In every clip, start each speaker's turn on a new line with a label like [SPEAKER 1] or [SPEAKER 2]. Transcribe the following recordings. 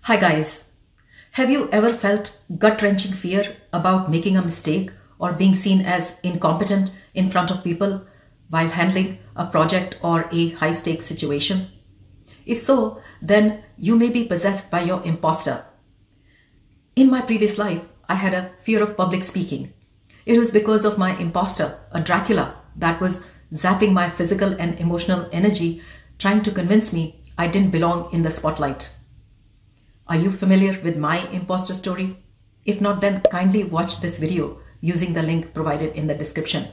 [SPEAKER 1] Hi guys, have you ever felt gut-wrenching fear about making a mistake or being seen as incompetent in front of people while handling a project or a high-stakes situation? If so, then you may be possessed by your imposter. In my previous life, I had a fear of public speaking. It was because of my imposter, a Dracula, that was zapping my physical and emotional energy, trying to convince me I didn't belong in the spotlight. Are you familiar with my imposter story? If not, then kindly watch this video using the link provided in the description.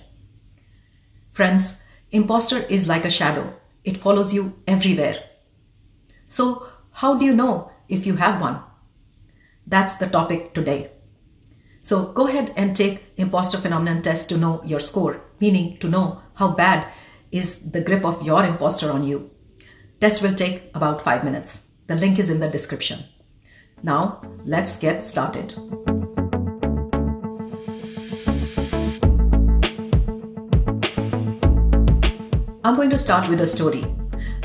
[SPEAKER 1] Friends, imposter is like a shadow. It follows you everywhere. So, how do you know if you have one? That's the topic today. So go ahead and take Imposter Phenomenon test to know your score, meaning to know how bad is the grip of your imposter on you. Test will take about 5 minutes. The link is in the description. Now, let's get started. I'm going to start with a story.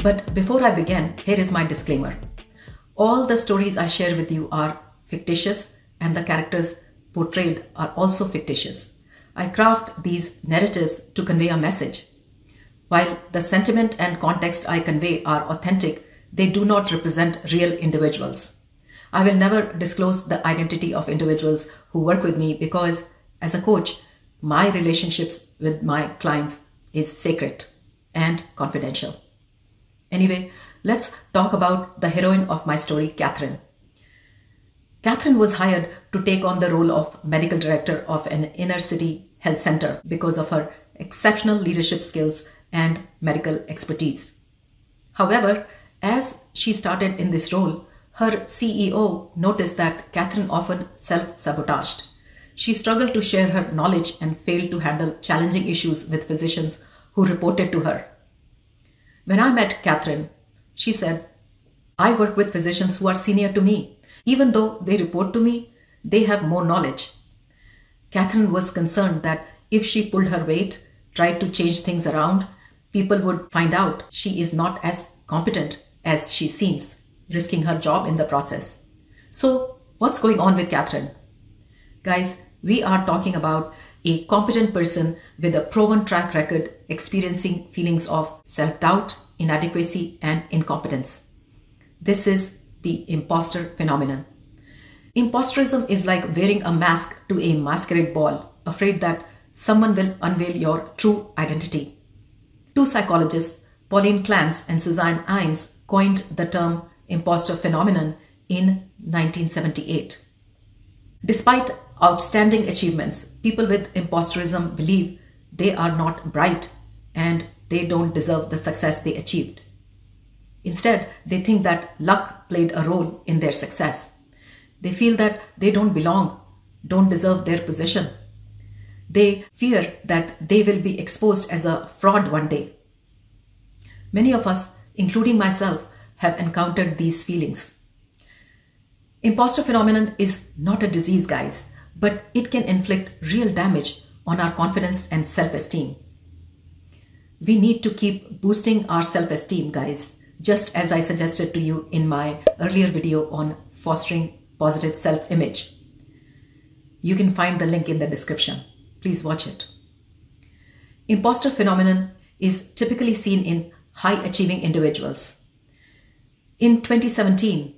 [SPEAKER 1] But before I begin, here is my disclaimer. All the stories I share with you are fictitious and the characters portrayed are also fictitious. I craft these narratives to convey a message. While the sentiment and context I convey are authentic, they do not represent real individuals. I will never disclose the identity of individuals who work with me because, as a coach, my relationships with my clients is sacred and confidential. Anyway, let's talk about the heroine of my story, Catherine. Catherine was hired to take on the role of medical director of an inner city health center because of her exceptional leadership skills and medical expertise. However, as she started in this role, her CEO noticed that Catherine often self-sabotaged. She struggled to share her knowledge and failed to handle challenging issues with physicians who reported to her. When I met Catherine, she said, "I work with physicians who are senior to me. Even though they report to me, they have more knowledge." Catherine was concerned that if she pulled her weight, tried to change things around, people would find out she is not as competent as she seems, risking her job in the process. So, what's going on with Catherine? Guys, we are talking about a competent person with a proven track record experiencing feelings of self-doubt, inadequacy, and incompetence. This is the imposter phenomenon. Imposterism is like wearing a mask to a masquerade ball, afraid that someone will unveil your true identity. Two psychologists, Pauline Clance and Suzanne Imes, coined the term imposter phenomenon in 1978. Despite outstanding achievements, people with imposterism believe they are not bright and they don't deserve the success they achieved. Instead, they think that luck played a role in their success. They feel that they don't belong, don't deserve their position. They fear that they will be exposed as a fraud one day. Many of us, including myself, have encountered these feelings. Imposter phenomenon is not a disease, guys, but it can inflict real damage on our confidence and self-esteem. We need to keep boosting our self-esteem, guys, just as I suggested to you in my earlier video on fostering positive self-image. You can find the link in the description. Please watch it. Imposter phenomenon is typically seen in high-achieving individuals. In 2017,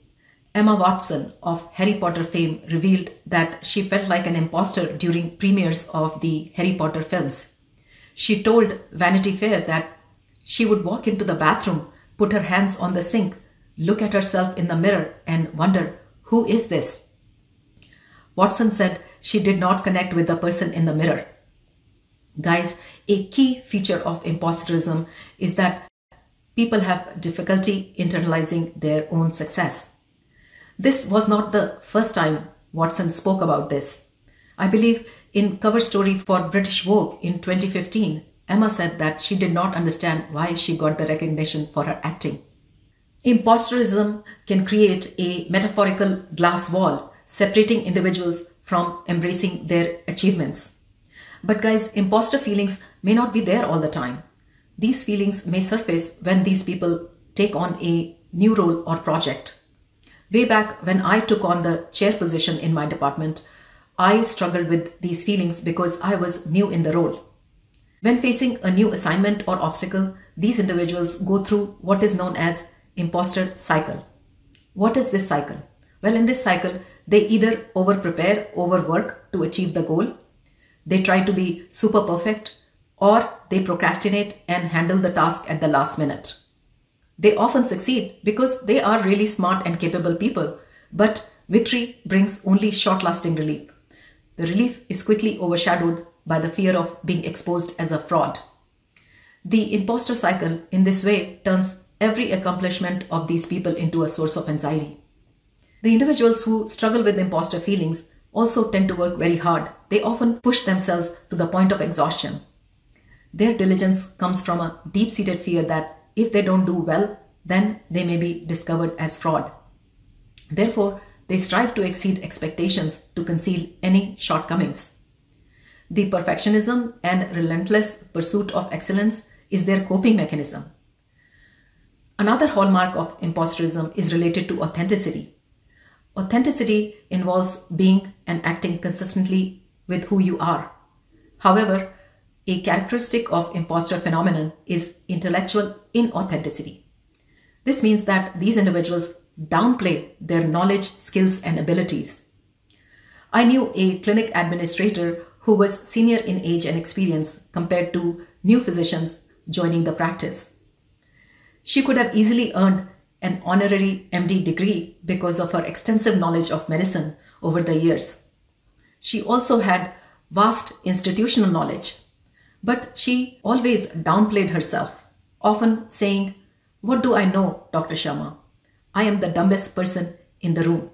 [SPEAKER 1] Emma Watson of Harry Potter fame revealed that she felt like an imposter during premieres of the Harry Potter films. She told Vanity Fair that she would walk into the bathroom, put her hands on the sink, look at herself in the mirror and wonder, who is this? Watson said she did not connect with the person in the mirror. Guys, a key feature of imposterism is that people have difficulty internalizing their own success. This was not the first time Watson spoke about this. I believe in cover story for British Vogue in 2015, Emma said that she did not understand why she got the recognition for her acting. Imposterism can create a metaphorical glass wall separating individuals from embracing their achievements. But guys, imposter feelings may not be there all the time. These feelings may surface when these people take on a new role or project. Way back when I took on the chair position in my department, I struggled with these feelings because I was new in the role. When facing a new assignment or obstacle, these individuals go through what is known as imposter cycle. What is this cycle? Well, in this cycle, they either over-prepare, overwork to achieve the goal, they try to be super perfect, or they procrastinate and handle the task at the last minute. They often succeed because they are really smart and capable people, but victory brings only short-lasting relief. The relief is quickly overshadowed by the fear of being exposed as a fraud. The imposter cycle in this way turns every accomplishment of these people into a source of anxiety. The individuals who struggle with imposter feelings also tend to work very hard. They often push themselves to the point of exhaustion. Their diligence comes from a deep-seated fear that if they don't do well, then they may be discovered as fraud. Therefore, they strive to exceed expectations to conceal any shortcomings. The perfectionism and relentless pursuit of excellence is their coping mechanism. Another hallmark of imposterism is related to authenticity. Authenticity involves being and acting consistently with who you are. However, a characteristic of imposter phenomenon is intellectual inauthenticity. This means that these individuals downplay their knowledge, skills, and abilities. I knew a clinic administrator who was senior in age and experience compared to new physicians joining the practice. She could have easily earned an honorary MD degree because of her extensive knowledge of medicine over the years. She also had vast institutional knowledge, but she always downplayed herself, often saying, "What do I know, Dr. Sharma? I am the dumbest person in the room."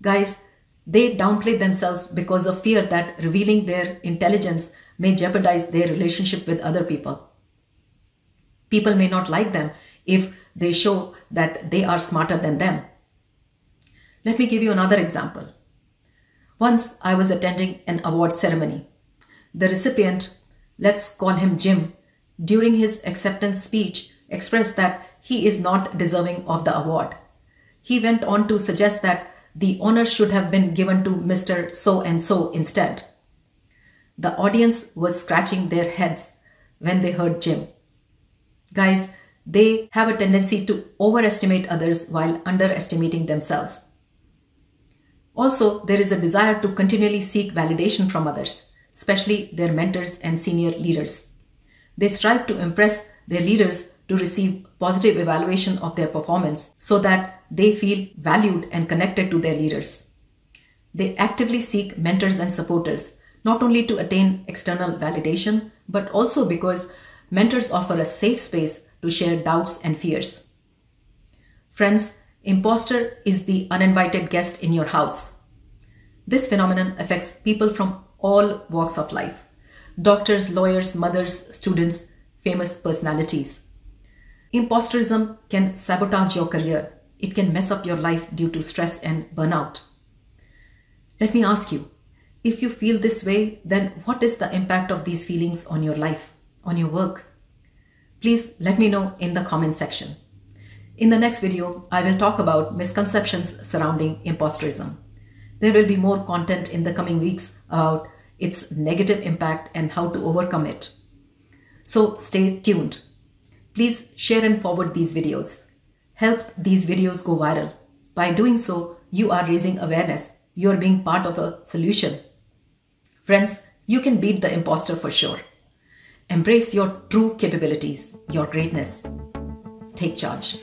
[SPEAKER 1] Guys, they downplay themselves because of fear that revealing their intelligence may jeopardize their relationship with other people. People may not like them if they show that they are smarter than them. Let me give you another example. Once I was attending an award ceremony. The recipient, let's call him Jim, during his acceptance speech expressed that he is not deserving of the award. He went on to suggest that the honor should have been given to Mr. So-and-so instead. The audience was scratching their heads when they heard Jim. Guys, they have a tendency to overestimate others while underestimating themselves. Also, there is a desire to continually seek validation from others, especially their mentors and senior leaders. They strive to impress their leaders to receive positive evaluation of their performance so that they feel valued and connected to their leaders. They actively seek mentors and supporters, not only to attain external validation, but also because mentors offer a safe space to share doubts and fears. Friends, imposter is the uninvited guest in your house. This phenomenon affects people from all walks of life. Doctors, lawyers, mothers, students, famous personalities. Imposterism can sabotage your career. It can mess up your life due to stress and burnout. Let me ask you, if you feel this way, then what is the impact of these feelings on your life, on your work? Please let me know in the comment section. In the next video, I will talk about misconceptions surrounding imposterism. There will be more content in the coming weeks about its negative impact and how to overcome it. So stay tuned. Please share and forward these videos. Help these videos go viral. By doing so, you are raising awareness. You are being part of a solution. Friends, you can beat the imposter for sure. Embrace your true capabilities, your greatness. Take charge.